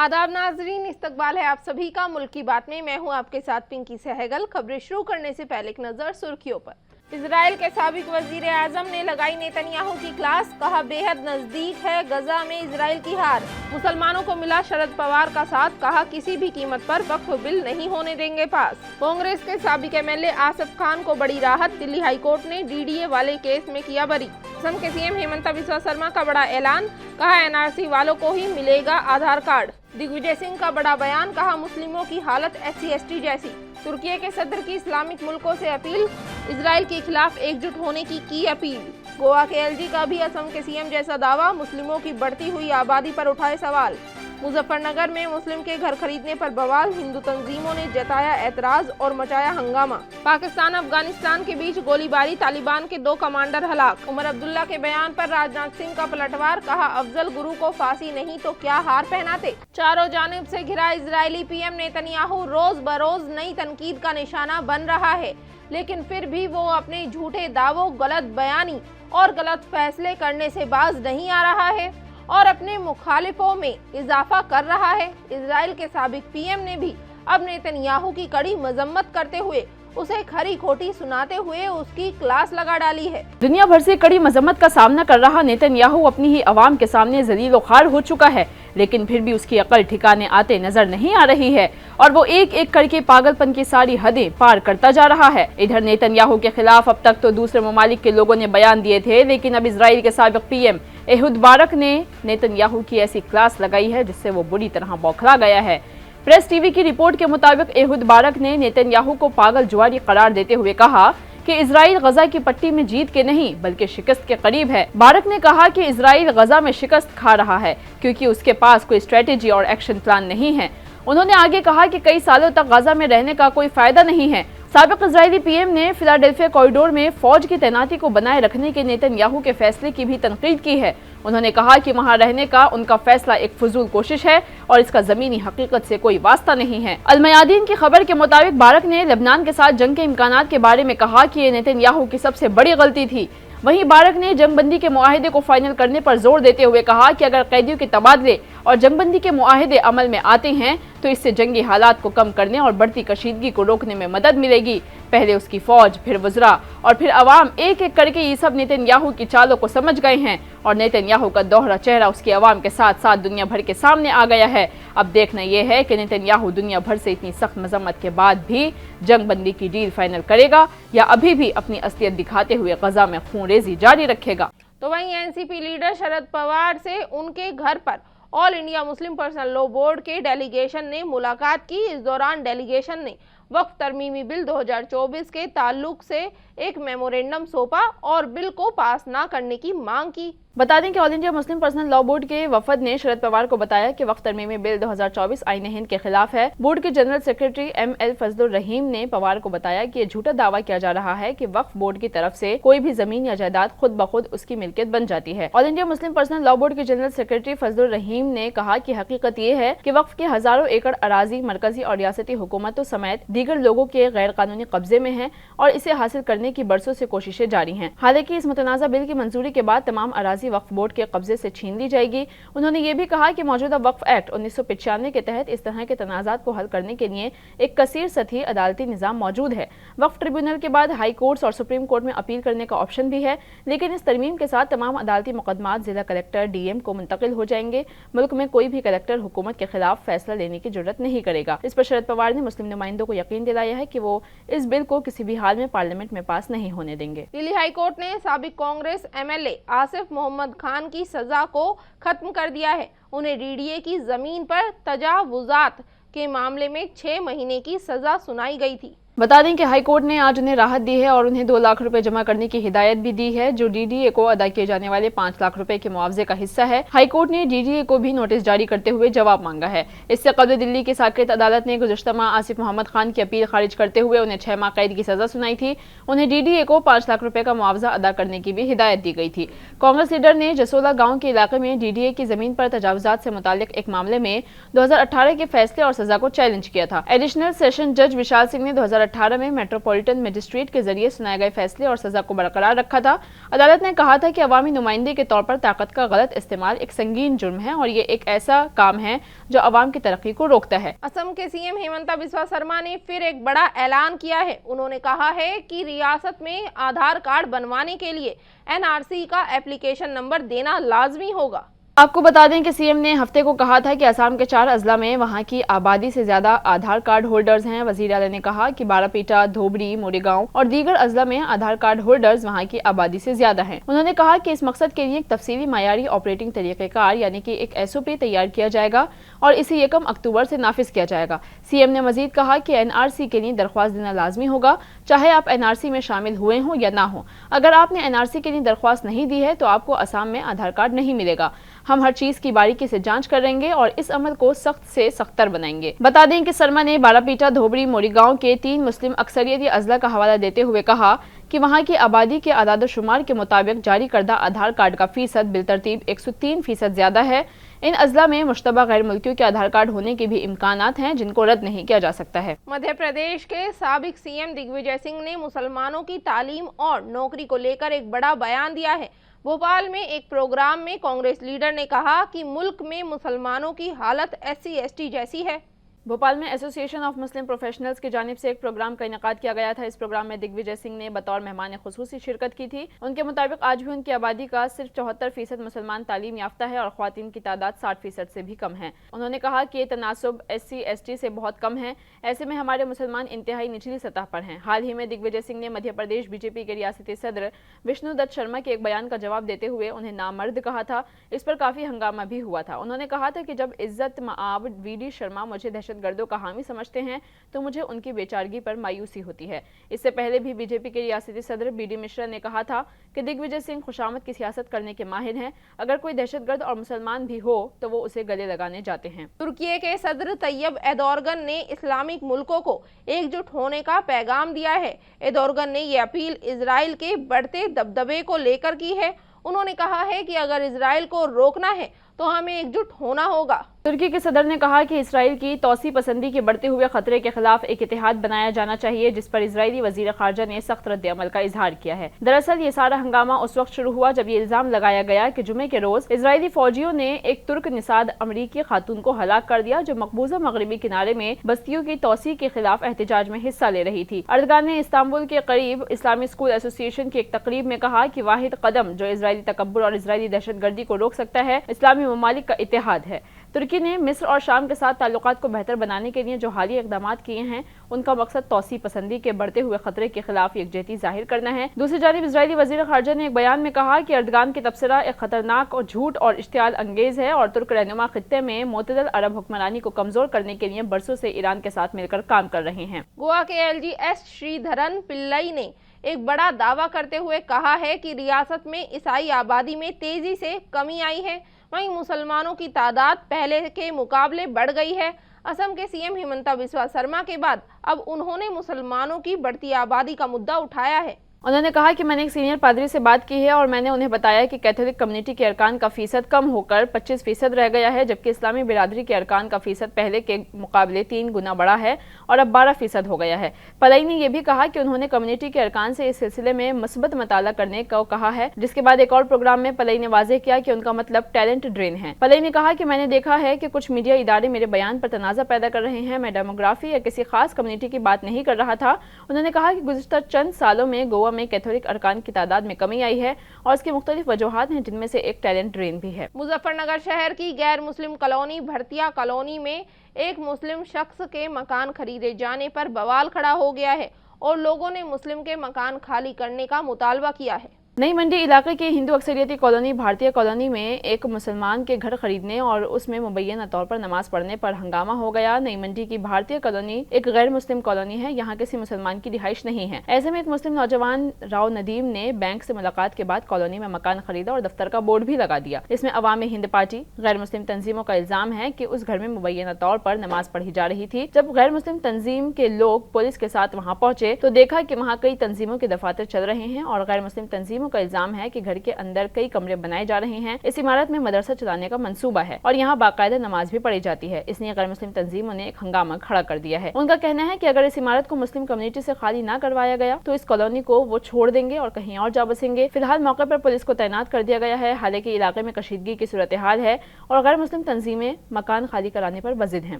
आदाब नाजरीन, इस्तकबाल है आप सभी का मुल्क की बात में। मैं हूं आपके साथ पिंकी सहगल। खबरें शुरू करने से पहले एक नजर सुर्खियों पर। इजराइल के साबिक वजीर आजम ने लगाई नेतन्याहू की क्लास, कहा बेहद नजदीक है गजा में इजराइल की हार। मुसलमानों को मिला शरद पवार का साथ, कहा किसी भी कीमत पर वक्फ बिल नहीं होने देंगे पास। कांग्रेस के साबिक एमएलए आसिफ खान को बड़ी राहत, दिल्ली हाईकोर्ट ने डीडीए वाले केस में किया बरी। असम के सीएम हेमंत बिस्वा शर्मा का बड़ा ऐलान, कहा एनआरसी वालों को ही मिलेगा आधार कार्ड। दिग्विजय सिंह का बड़ा बयान, कहा मुस्लिमों की हालत SC/ST जैसी। तुर्की के सदर की इस्लामिक मुल्कों से अपील, इजराइल के खिलाफ एकजुट होने की अपील। गोवा के LG का भी असम के सीएम जैसा दावा, मुस्लिमों की बढ़ती हुई आबादी पर उठाए सवाल। मुजफ्फरनगर में मुस्लिम के घर खरीदने पर बवाल, हिंदू तंजीमों ने जताया एतराज और मचाया हंगामा। पाकिस्तान अफगानिस्तान के बीच गोलीबारी, तालिबान के 2 कमांडर हलाक। उमर अब्दुल्ला के बयान पर राजनाथ सिंह का पलटवार, कहा अफजल गुरु को फांसी नहीं तो क्या हार पहनाते। चारों जानिब से घिरा इजरायली पीएम नेतन्याहू रोज बरोज नई तनकीद का निशाना बन रहा है, लेकिन फिर भी वो अपने झूठे दावों, गलत बयानी और गलत फैसले करने से बाज नहीं आ रहा है और अपने मुखालिफों में इजाफा कर रहा है। इजराइल के साबिक पीएम ने भी अब नेतन्याहू की कड़ी मजम्मत करते हुए उसे खरी खोटी सुनाते हुए उसकी क्लास लगा डाली है। दुनिया भर से कड़ी मजम्मत का सामना कर रहा नेतन्याहू अपनी ही आवाम के सामने जलील और खार हो चुका है, लेकिन फिर भी उसकी अकल ठिकाने आते नजर नहीं आ रही है और वो एक एक करके पागलपन की सारी हदें पार करता जा रहा है। इधर नेतन्याहू के खिलाफ अब तक तो दूसरे ममालिक के लोगों ने बयान दिए थे, लेकिन अब इजराइल के साबिक पीएम एहुद बारक ने नेतन्याहू की ऐसी क्लास लगाई है जिससे वो बुरी तरह बौखला गया है। प्रेस टीवी की रिपोर्ट के मुताबिक एहुद बारक ने नेतन्याहू को पागल जुआरी करार देते हुए कहा कि इजराइल गजा की पट्टी में जीत के नहीं बल्कि शिकस्त के करीब है। बारक ने कहा कि इजराइल गजा में शिकस्त खा रहा है क्योंकि उसके पास कोई स्ट्रेटेजी और एक्शन प्लान नहीं है। उन्होंने आगे कहा कि कई सालों तक गजा में रहने का कोई फायदा नहीं है। साबिक इजरायली पीएम ने फिलाडेल्फिया कॉरिडोर में फौज की तैनाती को बनाए रखने के नेतन्याहू के फैसले की भी तनकीद की है। उन्होंने कहा कि वहां रहने का उनका फैसला एक फजूल कोशिश है और इसका जमीनी हकीकत से कोई वास्ता नहीं है। अल-मयादीन की खबर के मुताबिक बारक ने लेबनान के साथ जंग के इम्कानात के बारे में कहा कि ये नेतन्याहू की सबसे बड़ी गलती थी। वहीं बारक ने जंगबंदी के मुआहदे को फाइनल करने पर जोर देते हुए कहा कि अगर कैदियों के तबादले और जंगबंदी के मुआहदे अमल में आते हैं तो इससे जंगी हालात को कम करने और बढ़ती कशीदगी को रोकने में मदद मिलेगी। पहले उसकी फौज, फिर वज़रा और फिर अवाम एक एक करके ये सब नेतन्याहू की चालों को समझ गए हैं और नेतन्याहू का दोहरा चेहरा उसकी अवाम के साथ साथ दुनिया भर के सामने आ गया है। अब देखना यह है कि नेतन्याहू दुनिया भर से इतनी सख्त मजम्मत के बाद भी जंगबंदी की डील फाइनल करेगा या अभी भी अपनी असलियत दिखाते हुए गजा में खूनरेजी जारी रखेगा। तो वहीं एनसीपी लीडर शरद पवार से उनके घर पर all India Muslim personal law board के डेलीगेशन ने मुलाकात की। इस दौरान डेलीगेशन ने वक्फ तरमीमी बिल 2024 के ताल्लुक से एक मेमोरेंडम सौंपा और बिल को पास न करने की मांग की। बता दें कि all India Muslim personal law board के वफद ने शरद पवार को बताया कि वक्फ तरमीमी बिल 2024 आईन हिंद के खिलाफ है। बोर्ड के जनरल सेक्रेटरी ML फजलुर रहीम ने पवार को बताया कि ये झूठा दावा किया जा रहा है कि वक्फ बोर्ड की तरफ से कोई भी जमीन या जायदाद खुद ब खुद उसकी मिल्कियत बन जाती है। All India Muslim personal law board के जनरल सेक्रेटरी फजलुर रहीम ने कहा कि हकीकत ये है कि वक्फ के हजारों एकड़ अराजी मरकजी और रियासती हुकूमतों समेत दीगर लोगों के गैर कानूनी कब्जे में है और इसे हासिल करने की बरसों से कोशिशें जारी हैं। हालांकि इस मुतनाज़ा बिल की मंजूरी के बाद तमाम अराजी वक्फ बोर्ड के कब्जे से छीन ली जाएगी। उन्होंने ये भी कहा कि मौजूदा वक्फ एक्ट 1995 के तहत इस तरह के तनाज़ात को हल करने के लिए एक कसीर सतही अदालती निज़ाम मौजूद है। वक्फ ट्रिब्यूनल के बाद हाई कोर्ट्स और सुप्रीम कोर्ट में अपील करने का ऑप्शन भी है, लेकिन इस तरमीम के साथ तमाम अदालती मुकदमात जिला कलेक्टर DM को मुंतकिल हो जाएंगे। मुल्क में कोई भी कलेक्टर हुकूमत के खिलाफ फैसला लेने की जरूरत नहीं करेगा। इस पर शरद पवार ने मुस्लिम नुमाइंदों को यकीन दिलाया है कि वो इस बिल को किसी भी हाल में पार्लियामेंट में पास नहीं होने देंगे। दिल्ली हाई कोर्ट ने साबिक कांग्रेस MLA आसिफ मोहम्मद खान की सजा को खत्म कर दिया है। उन्हें DDA की जमीन पर तजावुजात के मामले में 6 महीने की सजा सुनाई गई थी। बता दें कि हाई कोर्ट ने आज उन्हें राहत दी है और उन्हें 2 लाख रुपए जमा करने की हिदायत भी दी है, जो DDA को अदा किए जाने वाले 5 लाख रुपए के मुआवजे का हिस्सा है। हाई कोर्ट ने DDA को भी नोटिस जारी करते हुए जवाब मांगा है। इससे कबल दिल्ली की साकेत अदालत ने गुज़श्ता माह आसिफ मोहम्मद खान की अपील खारिज करते हुए उन्हें 6 माह कैद की सजा सुनाई थी। उन्हें DDA को 5 लाख रुपए का मुआवजा अदा करने की भी हिदायत दी गई थी। कांग्रेस लीडर ने जसोला गाँव के इलाके में DDA की जमीन पर तजावुजात से मुताल्लिक एक मामले में 2018 के फैसले और सजा को चैलेंज किया था। एडिशनल सेशन जज विशाल सिंह ने 2018 2018 में मेट्रोपॉलिटन मजिस्ट्रेट के जरिए सुनाए गए फैसले और सजा को बरकरार रखा था। अदालत ने कहा था कि अवामी नुमाइंदे के तौर पर ताकत का गलत इस्तेमाल एक संगीन जुर्म है और ये एक ऐसा काम है जो अवाम की तरक्की को रोकता है। असम के सीएम हेमंता बिस्वा शर्मा ने फिर एक बड़ा ऐलान किया है। उन्होंने कहा है कि रियासत में आधार कार्ड बनवाने के लिए एनआरसी का एप्लीकेशन नंबर देना लाजमी होगा। आपको बता दें कि सीएम ने हफ्ते को कहा था कि असम के 4 अजला में वहां की आबादी से ज्यादा आधार कार्ड होल्डर्स हैं। वजीर आला ने कहा कि बारापीटा, धोबरी, मोरीगांव और दीगर अजला में आधार कार्ड होल्डर्स वहां की आबादी से ज्यादा हैं। उन्होंने कहा कि इस मकसद के लिए एक तफसीली मायारी ऑपरेटिंग तरीक़ेकार यानी कि एक SOP तैयार किया जाएगा और इसे 1 अक्टूबर से नाफिज किया जाएगा। सीएम ने मजीद कहा कि NRC के लिए दरख्वास्त देना लाजमी होगा, चाहे आप NRC में शामिल हुए हों या ना हो। अगर आपने NRC के लिए दरख्वास्त नहीं दी है तो आपको असम में आधार कार्ड नहीं मिलेगा। हम हर चीज की बारीकी से जांच करेंगे और इस अमल को सख्त से सख्तर बनाएंगे। बता दें कि शर्मा ने बारापीटा, धोबरी, मोरीगांव के 3 मुस्लिम अक्सरियती अजला का हवाला देते हुए कहा कि वहां की आबादी के आदाद-ओ-शुमार के मुताबिक जारी करदा आधार कार्ड का फीसद बिलतरतीब 103% ज्यादा है। इन अजला में मुश्तबा गैर मुल्कियों के आधार कार्ड होने के भी इम्कानात हैं जिनको रद्द नहीं किया जा सकता है। मध्य प्रदेश के साबिक सीएम दिग्विजय सिंह ने मुसलमानों की तालीम और नौकरी को लेकर एक बड़ा बयान दिया है। भोपाल में एक प्रोग्राम में कांग्रेस लीडर ने कहा कि मुल्क में मुसलमानों की हालत SC/ST जैसी है। भोपाल में एसोसिएशन ऑफ मुस्लिम प्रोफेशनल्स की जानिब से एक प्रोग्राम का इनेकाद किया गया था। इस प्रोग्राम में दिग्विजय सिंह ने बतौर मेहमान खुसूसी शिरकत की थी। उनके मुताबिक आज भी उनकी आबादी का सिर्फ 74% मुसलमान तालीम याफ्ता है और ख्वातीन की तादाद 60% से भी कम है। उन्होंने कहा कि ये तनासुब SC/ST से बहुत कम है। ऐसे में हमारे मुसलमान इंतहाई निचली सतह पर हैं। हाल ही में दिग्विजय सिंह ने मध्य प्रदेश बीजेपी के रियासती सदर विष्णु दत्त शर्मा के एक बयान का जवाब देते हुए उन्हें नामर्द कहा था। इस पर काफी हंगामा भी हुआ था। उन्होंने कहा था कि जब इज्जत मआब VD शर्मा मुझे दहशतगर्दों का हामी समझते हैं तो मुझे उनकी बेचारगी पर मायूसी होती है। इससे पहले भी बीजेपी के रियासती सदर BD मिश्रा ने कहा था कि दिग्विजय सिंह खुशामद की सियासत करने के माहिर हैं। अगर कोई दहशतगर्द और मुसलमान भी हो तो वो उसे गले लगाने जाते हैं। तुर्की के सदर तैयब एर्दोगन ने इस्लामिक मुल्कों को एकजुट होने का पैगाम दिया है। एर्दोगन ने ये अपील इजराइल के बढ़ते दबदबे को लेकर की है। उन्होंने कहा है कि अगर इजराइल को रोकना है तो हमें एकजुट होना होगा। तुर्की के सदर ने कहा कि इसराइल की तौसी पसंदी के बढ़ते हुए खतरे के खिलाफ एक इत्तेहाद बनाया जाना चाहिए, जिस पर इजरायली वजीर खारजा ने सख्त रद्द-ए-अमल का इजहार किया है। दरअसल ये सारा हंगामा उस वक्त शुरू हुआ जब ये इल्जाम लगाया गया कि जुमे के रोज इजरायली फौजियों ने एक तुर्क निसाद अमरीकी खातून को हलाक कर दिया जो मकबूजा मगरबी किनारे में बस्तियों की तौसी के खिलाफ एहतजाज में हिस्सा ले रही थी। एर्दोगन ने इस्तांबुल के करीब इस्लामी स्कूल एसोसिएशन की एक तकरीब में कहा कि वाहिद कदम जो इजरायली तकब्बुर और इजरायली दहशतगर्दी को रोक सकता है इस्लामी ममालिक का इत्तेहाद है। तुर्की ने मिस्र और शाम के साथ ताल्लुकात को बेहतर बनाने के लिए जो हालिया इकदाम किए हैं उनका मकसद तौसी पसंदी के बढ़ते हुए खतरे के खिलाफ यकजहती जाहिर करना है। दूसरी जानिब इजरायली वजीर खारजा ने एक बयान में कहा कि एर्दोगन की तबसरा एक खतरनाक और झूठ और इश्तियाल अंगेज है और तुर्क रहनुमा खित्ते में मोतदल अरब हुक्मरानी को कमजोर करने के लिए बरसों से ईरान के साथ मिलकर काम कर रहे हैं। गोवा के LG S श्रीधरन पिल्लई ने एक बड़ा दावा करते हुए कहा है कि रियासत में ईसाई आबादी में तेजी से कमी आई है, वहीं मुसलमानों की तादाद पहले के मुकाबले बढ़ गई है। असम के सीएम हेमंता बिस्वा शर्मा के बाद अब उन्होंने मुसलमानों की बढ़ती आबादी का मुद्दा उठाया है। उन्होंने कहा कि मैंने एक सीनियर पादरी से बात की है और मैंने उन्हें बताया कि कैथोलिक कम्युनिटी के अरकान का फीसद कम होकर 25% रह गया है, जबकि इस्लामी बिरादरी के अरकान का फीसद पहले के मुकाबले 3 गुना बढ़ा है और अब 12% हो गया है। पलई ने यह भी कहा कि उन्होंने कम्युनिटी के अरकान से इस सिलसिले में मुस्बत मताला करने को कहा है, जिसके बाद एक और प्रोग्राम में पलई ने वाज़ेह किया कि उनका मतलब टैलेंट ड्रेन है। पलई ने कहा कि मैंने देखा है कि कुछ मीडिया इदारे मेरे बयान पर तनाज़ा पैदा कर रहे हैं। मैं डेमोग्राफी या किसी खास कम्युनिटी की बात नहीं कर रहा था। उन्होंने कहा कि गुज़िश्ता चंद सालों में गोवा में कैथोलिक अरकान की तादाद में कमी आई है और इसकी मुख्तलिफ वजूहात हैं, जिनमें से एक टैलेंट ड्रेन भी है। मुजफ्फरनगर शहर की गैर मुस्लिम कॉलोनी भरतिया कॉलोनी में एक मुस्लिम शख्स के मकान खरीदे जाने पर बवाल खड़ा हो गया है और लोगों ने मुस्लिम के मकान खाली करने का मुतालबा किया है। नई मंडी इलाके की हिंदू अक्सरियती कॉलोनी भारतीय कॉलोनी में एक मुसलमान के घर खरीदने और उसमें मुबैना तौर पर नमाज पढ़ने पर हंगामा हो गया। नई मंडी की भारतीय कॉलोनी एक गैर मुस्लिम कॉलोनी है, यहाँ किसी मुसलमान की रिहाइश नहीं है। ऐसे में एक मुस्लिम नौजवान राव नदीम ने बैंक से मुलाकात के बाद कॉलोनी में मकान खरीदा और दफ्तर का बोर्ड भी लगा दिया। इसमें अवामी हिंद पार्टी गैर मुस्लिम तंजीमों का इल्जाम है कि उस घर में मुबैना तौर पर नमाज पढ़ी जा रही थी। जब गैर मुस्लिम तंजीम के लोग पुलिस के साथ वहाँ पहुंचे तो देखा कि वहाँ कई तंजीमों के दफातर चल रहे हैं और गैर मुस्लिम तंजीमों کا الزام ہے کہ گھر کے اندر کئی کمرے بنائے جا رہے ہیں، اس عمارت میں مدرسہ چلانے کا منصوبہ ہے اور یہاں باقاعدہ نماز بھی پڑھی جاتی ہے، اس لیے غیر مسلم تنظیموں نے ایک ہنگامہ کھڑا کر دیا ہے۔ ان کا کہنا ہے کہ اگر اس عمارت کو مسلم کمیونٹی سے خالی نہ کروایا گیا تو اس کالونی کو وہ چھوڑ دیں گے اور کہیں اور جا بسیں گے۔ فی الحال موقع پر پولیس کو تعینات کر دیا گیا ہے، حالانکہ علاقے میں کشیدگی کی صورتحال ہے اور غیر مسلم تنظیمیں مکان خالی کرانے پر بضد ہیں۔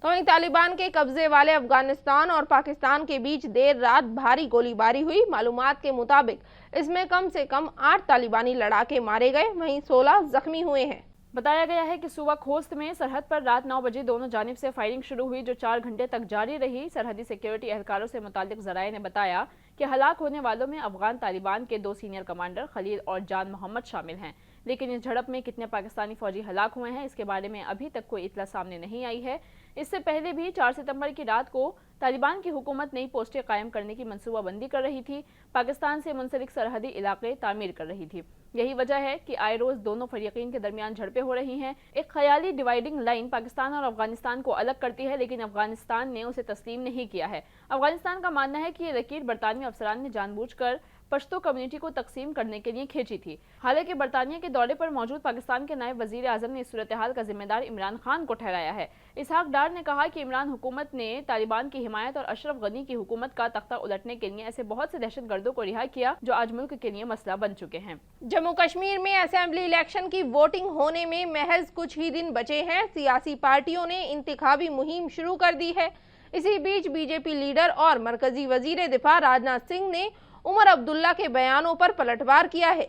تو وہیں طالبان کے قبضے والے افغانستان اور پاکستان کے بیچ دیر رات بھاری گولی باری ہوئی۔ معلومات کے مطابق اس میں کم سے کم 8 طالبانی لڑاکے مارے گئے، وہیں 16 زخمی ہوئے ہیں۔ بتایا گیا ہے کہ صوبہ خوست میں سرحد پر رات 9 بجے دونوں جانب سے فائرنگ شروع ہوئی جو 4 گھنٹے تک جاری رہی۔ سرحدی سیکیورٹی اہلکاروں سے متعلق ذرائع نے بتایا کہ ہلاک ہونے والوں میں افغان طالبان کے 2 سینئر کمانڈر خلیل اور جان محمد شامل ہیں، لیکن اس جھڑپ میں کتنے پاکستانی فوجی ہلاک ہوئے ہیں اس کے بارے میں ابھی تک کوئی اطلاع سامنے نہیں آئی ہے۔ اس سے پہلے بھی 4 ستمبر کی رات کو طالبان کی حکومت نئی پوسٹیں قائم کرنے کی منصوبہ بندی کر رہی تھی، پاکستان سے منسلک سرحدی علاقے تعمیر کر رہی تھی۔ یہی وجہ ہے کہ آئے روز دونوں فریقین کے درمیان جھڑپیں ہو رہی ہیں۔ ایک خیالی ڈیوائیڈنگ لائن پاکستان اور افغانستان کو الگ کرتی ہے، لیکن افغانستان نے اسے تسلیم نہیں کیا ہے۔ افغانستان کا ماننا ہے کہ یہ لکیر برطانوی افسران نے جان بوجھ کر پشتو کمیونٹی کو تقسیم کرنے کے لیے کھینچی تھی۔ حالانکہ برطانیہ کے دورے پر موجود پاکستان کے نائب وزیر اعظم نے اس صورتحال کا ذمہ دار عمران خان کو ٹھہرایا ہے۔ اسحاق ڈار نے کہا کہ عمران حکومت نے طالبان کی حمایت اور اشرف غنی کی حکومت کا تختہ الٹنے کے لیے ایسے بہت سے دہشت گردوں کو رہا کیا جو آج ملک کے لیے مسئلہ بن چکے ہیں۔ جموں کشمیر میں اسمبلی الیکشن کی ووٹنگ ہونے میں محض کچھ ہی دن بچے ہیں۔ سیاسی پارٹیوں نے انتخابی مہم شروع کر دی ہے۔ اسی بیچ بی جے پی لیڈر اور مرکزی وزیر دفاع راجناتھ سنگھ نے عمر عبداللہ کے بیانوں پر پلٹوار کیا ہے۔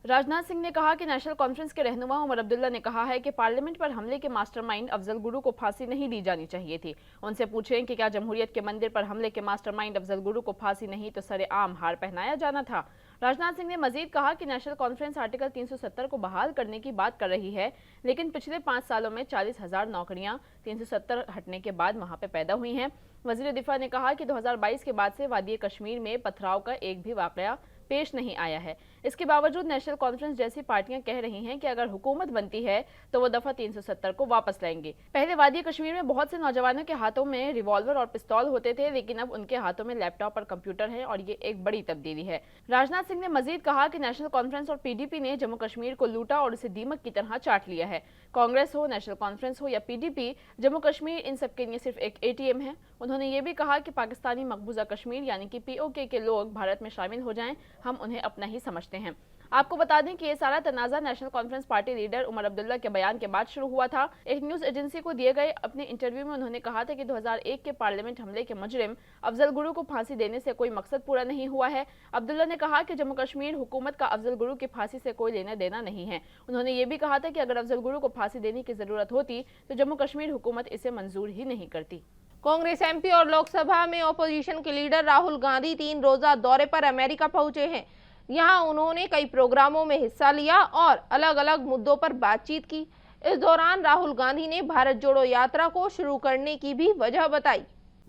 راجناتھ سنگھ نے کہا کہ نیشنل کانفرنس کے رہنما عمر عبداللہ نے کہا ہے کہ پارلیمنٹ پر حملے کے ماسٹر مائنڈ افضل گرو کو پھانسی نہیں دی جانی چاہیے تھی۔ ان سے پوچھیں کہ کیا جمہوریت کے مندر پر حملے کے ماسٹر مائنڈ افضل گرو کو پھانسی نہیں تو سر عام ہار پہنایا جانا تھا۔ راجناتھ سنگھ نے مزید کہا کہ نیشنل کانفرنس آرٹیکل 370 کو بحال کرنے کی بات کر رہی ہے، لیکن پچھلے 5 سالوں میں 40,000 نوکریاں 370 ہٹنے کے بعد وہاں پہ پیدا ہوئی ہیں۔ وزیر دفاع نے کہا کہ 2022 کے بعد سے وادی کشمیر میں پتھراؤ کا ایک بھی واقعہ پیش نہیں آیا ہے۔ اس کے باوجود نیشنل کانفرنس جیسی پارٹیاں کہہ رہی ہیں کہ اگر حکومت بنتی ہے تو وہ دفعہ 370 کو واپس لائیں گے۔ پہلے وادی کشمیر میں بہت سے نوجوانوں کے ہاتھوں میں ریوالور اور پستول ہوتے تھے، لیکن اب ان کے ہاتھوں میں لیپ ٹاپ اور کمپیوٹر ہیں اور یہ ایک بڑی تبدیلی ہے۔ راجناتھ سنگھ نے مزید کہا کہ نیشنل کانفرنس اور پی ڈی پی نے جموں کشمیر کو لوٹا اور اسے دیمک کی طرح چاٹ لیا ہے۔ کانگریس ہو، نیشنل کانفرنس ہو یا P D P, Jammu Kashmir ان سب کے لیے صرف ایک اے ٹی ایم ہے۔ انہوں نے یہ بھی کہا کہ پاکستانی مقبوضہ کشمیر یعنی کہ پی او کے لوگ بھارت میں شامل ہو جائیں، ہم انہیں اپنا ہی سمجھتے ہیں۔ آپ کو بتا دیں کہ یہ سارا تنازع national conference party leader Omar Abdullah کے بیان کے بعد شروع ہوا تھا۔ ایک نیوز ایجنسی کو دیے گئے اپنے انٹرویو میں انہوں نے کہا تھا کہ 2001 کے پارلیمنٹ حملے کے مجرم افضل گرو کو پھانسی دینے سے کوئی مقصد پورا نہیں ہوا ہے۔ عبداللہ نے کہا کہ جموں کشمیر حکومت کا افضل گرو کی پھانسی سے کوئی لینا دینا نہیں ہے۔ انہوں نے یہ بھی کہا تھا کہ اگر افضل گرو کو پھانسی دینے کی ضرورت ہوتی تو جموں کشمیر حکومت اسے منظور ہی نہیں کرتی۔ کانگریس ایم پی اور لوک سبھا میں اپوزیشن کے لیڈر راہل گاندھی 3 روزہ دورے پر امریکہ پہنچے ہیں۔ یہاں انہوں نے کئی پروگراموں میں حصہ لیا اور الگ الگ مدعوں پر بات چیت کی۔ اس دوران راہل گاندھی نے بھارت جوڑو یاترا کو شروع کرنے کی بھی وجہ بتائی۔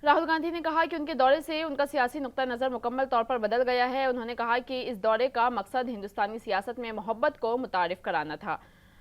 راہل گاندھی نے کہا کہ ان کے دورے سے ان کا سیاسی نقطہ نظر مکمل طور پر بدل گیا ہے۔ انہوں نے کہا کہ اس دورے کا مقصد ہندوستانی سیاست میں محبت کو متعارف کرانا تھا۔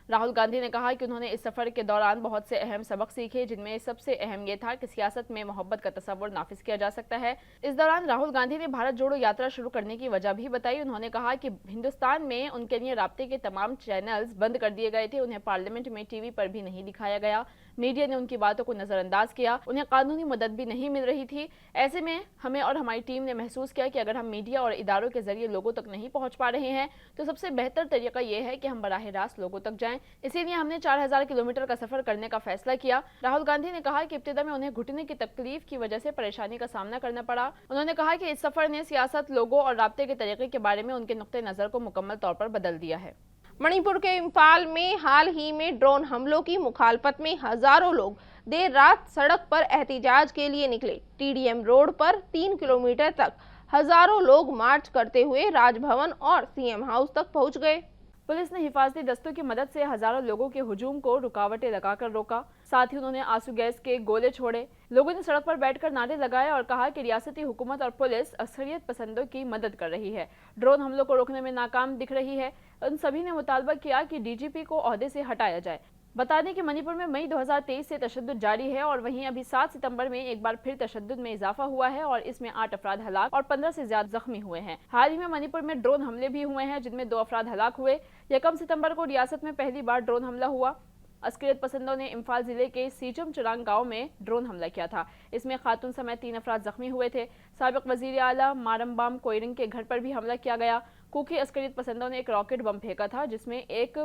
راہل گاندھی نے کہا کہ انہوں نے اس سفر کے دوران بہت سے اہم سبق سیکھے، جن میں سب سے اہم یہ تھا کہ سیاست میں محبت کا تصور نافذ کیا جا سکتا ہے۔ اس دوران راہل گاندھی نے بھارت جوڑو یاترا شروع کرنے کی وجہ بھی بتائی۔ انہوں نے کہا کہ ہندوستان میں ان کے لیے رابطے کے تمام چینلز بند کر دیے گئے تھے، انہیں پارلیمنٹ میں ٹی وی پر بھی نہیں دکھایا گیا، میڈیا نے ان کی باتوں کو نظر انداز کیا، انہیں قانونی مدد بھی نہیں مل رہی تھی۔ ایسے میں ہمیں اور ہماری ٹیم نے محسوس کیا کہ اگر ہم میڈیا اور اداروں کے ذریعے لوگوں تک نہیں پہنچ پا رہے ہیں تو سب سے بہتر طریقہ یہ ہے کہ ہم براہ راست لوگوں تک جائیں۔ اسی لیے ہم نے 4000 کلومیٹر کا سفر کرنے کا فیصلہ کیا۔ راہل گاندھی نے کہا کہ ابتدا میں انہیں گھٹنے کی تکلیف کی وجہ سے پریشانی کا سامنا کرنا پڑا۔ انہوں نے کہا کہ اس سفر نے سیاست، لوگوں اور رابطے کے طریقے کے بارے میں ان کے نقطہ نظر کو مکمل طور پر بدل دیا ہے۔ منی پور کے امپھال میں حال ہی میں ڈرون حملوں کی مخالفت میں ہزاروں لوگ دیر رات سڑک پر احتجاج کے لیے نکلے۔ ٹی ڈی ایم روڈ پر 3 کلومیٹر تک ہزاروں لوگ مارچ کرتے ہوئے راج بھون اور سی ایم ہاؤس تک پہنچ گئے۔ پولیس نے حفاظتی دستوں کی مدد سے ہزاروں لوگوں کے ہجوم کو رکاوٹیں لگا کر روکا، ساتھ ہی انہوں نے آنسو گیس کے گولے چھوڑے۔ لوگوں نے سڑک پر بیٹھ کر نعرے لگائے اور کہا کہ ریاستی حکومت اور پولیس عسکریت پسندوں کی مدد کر رہی ہے، ڈرون حملوں کو روکنے میں ناکام دکھ رہی ہے۔ ان سبھی نے مطالبہ کیا کہ ڈی جی پی کو عہدے سے ہٹایا جائے۔ बता दें कि मणिपुर में मई 2023 से तशद्दुद जारी है और वहीं अभी 7 सितंबर में एक बार फिर तशद्दुद में इजाफा हुआ है और इसमें 8 अफराद हलाक और 15 से ज्यादा जख्मी हुए हैं। हाल ही में मणिपुर में ड्रोन हमले भी हुए हैं जिनमें 2 अफराद हलाक हुए। यकम सितंबर को रियासत में पहली बार ड्रोन हमला हुआ। अस्करियत पसंदों ने इम्फाल जिले के सीचम चुरांग गांव में ड्रोन हमला किया था। इसमें खातून समेत 3 अफराद जख्मी हुए थे। साबिक वजीर आला मारम्बाम कोइरिंग के घर पर भी हमला किया गया। कुकी अस्करियत पसंदों ने एक रॉकेट बम फेंका था जिसमें एक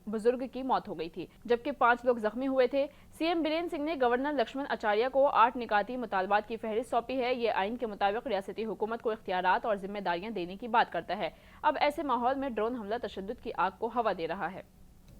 बुजुर्ग की मौत हो गई थी जबकि 5 लोग जख्मी हुए थे। सीएम बीरेन सिंह ने गवर्नर लक्ष्मण आचार्य को 8 निकाती मुतालबात की फहरिस्त सौंपी है। ये आइन के मुताबिक रियासती हुकूमत को इख्तियारात और जिम्मेदारियां देने की बात करता है। अब ऐसे माहौल में ड्रोन हमला तशद्दुद की आग को हवा दे रहा है।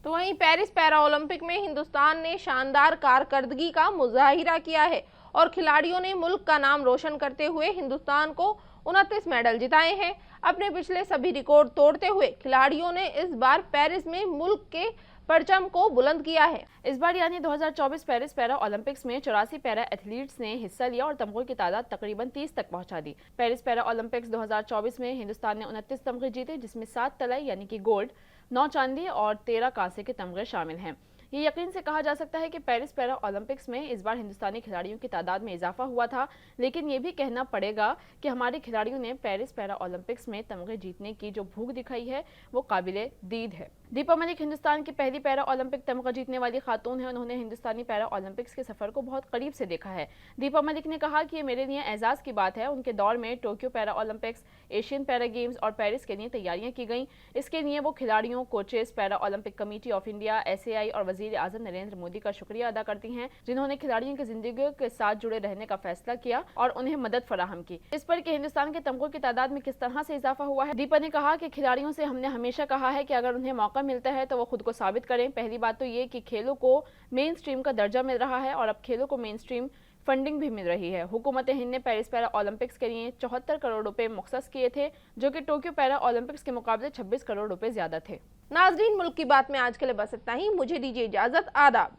तो वहीं पेरिस पैरा ओलंपिक में हिंदुस्तान ने शानदार कारकर्दगी का मुजाहिरा किया है और खिलाड़ियों ने मुल्क का नाम रोशन करते हुए हिंदुस्तान को 29 मेडल जिताए हैं। अपने पिछले सभी रिकॉर्ड तोड़ते हुए खिलाड़ियों ने इस बार पेरिस में मुल्क के परचम को बुलंद किया है। इस बार यानी 2024 पेरिस पैरा ओलंपिक्स में 84 पैरा एथलीट्स ने हिस्सा लिया और तमगे की तादाद तकरीबन 30 तक पहुंचा दी। पेरिस पैरा ओलंपिक्स 2024 में हिंदुस्तान ने 29 तमगे जीते जिसमें 7 तलाई यानी कि गोल्ड, 9 चांदी और 13 कांसे के तमगे शामिल हैं। ये यकीन से कहा जा सकता है कि पेरिस पैरा ओलंपिक्स में इस बार हिंदुस्तानी खिलाड़ियों की तादाद में इजाफा हुआ था, लेकिन ये भी कहना पड़ेगा कि हमारे खिलाड़ियों ने पेरिस पैरा ओलंपिक्स में तमगे जीतने की जो भूख दिखाई है वो काबिले दीद है। दीपा मलिक हिंदुस्तान की पहली पैरा ओलंपिक तमगा जीतने वाली खातून है। उन्होंने हिंदुस्तानी पैरा ओलंपिक्स के सफर को बहुत करीब से देखा है। दीपा मलिक ने कहा कि ये मेरे लिए एजाज की बात है। उनके दौर में Tokyo para Olympics, Asian para games और पेरिस के लिए तैयारियां की गई। इसके लिए वो खिलाड़ियों, coaches, para Olympic committee of India, SAI और वजीर आजम नरेंद्र मोदी का शुक्रिया अदा करती हैं जिन्होंने खिलाड़ियों की जिंदगी के साथ जुड़े रहने का फैसला किया और उन्हें मदद फराहम की। इस पर कि हिंदुस्तान के तमगों की तादाद में किस तरह से इजाफा हुआ है, दीपा ने कहा कि खिलाड़ियों से हमने हमेशा कहा है कि अगर उन्हें मौका मिलता है तो वो खुद को साबित करें। पहली बात तो ये कि खेलों को मेन स्ट्रीम का दर्जा मिल रहा है और अब खेलों को मेन स्ट्रीम फंडिंग भी मिल रही है। हुकूमत हिंद ने पेरिस पैरा ओलंपिक्स के लिए 74 करोड़ रुपए मुख्तस किए थे जो कि टोक्यो पैरा ओलंपिक्स के मुकाबले 26 करोड़ रुपए ज्यादा थे। नाजरीन, मुल्क की बात में आज के लिए बस इतना ही। मुझे दीजिए इजाजत। आदाब।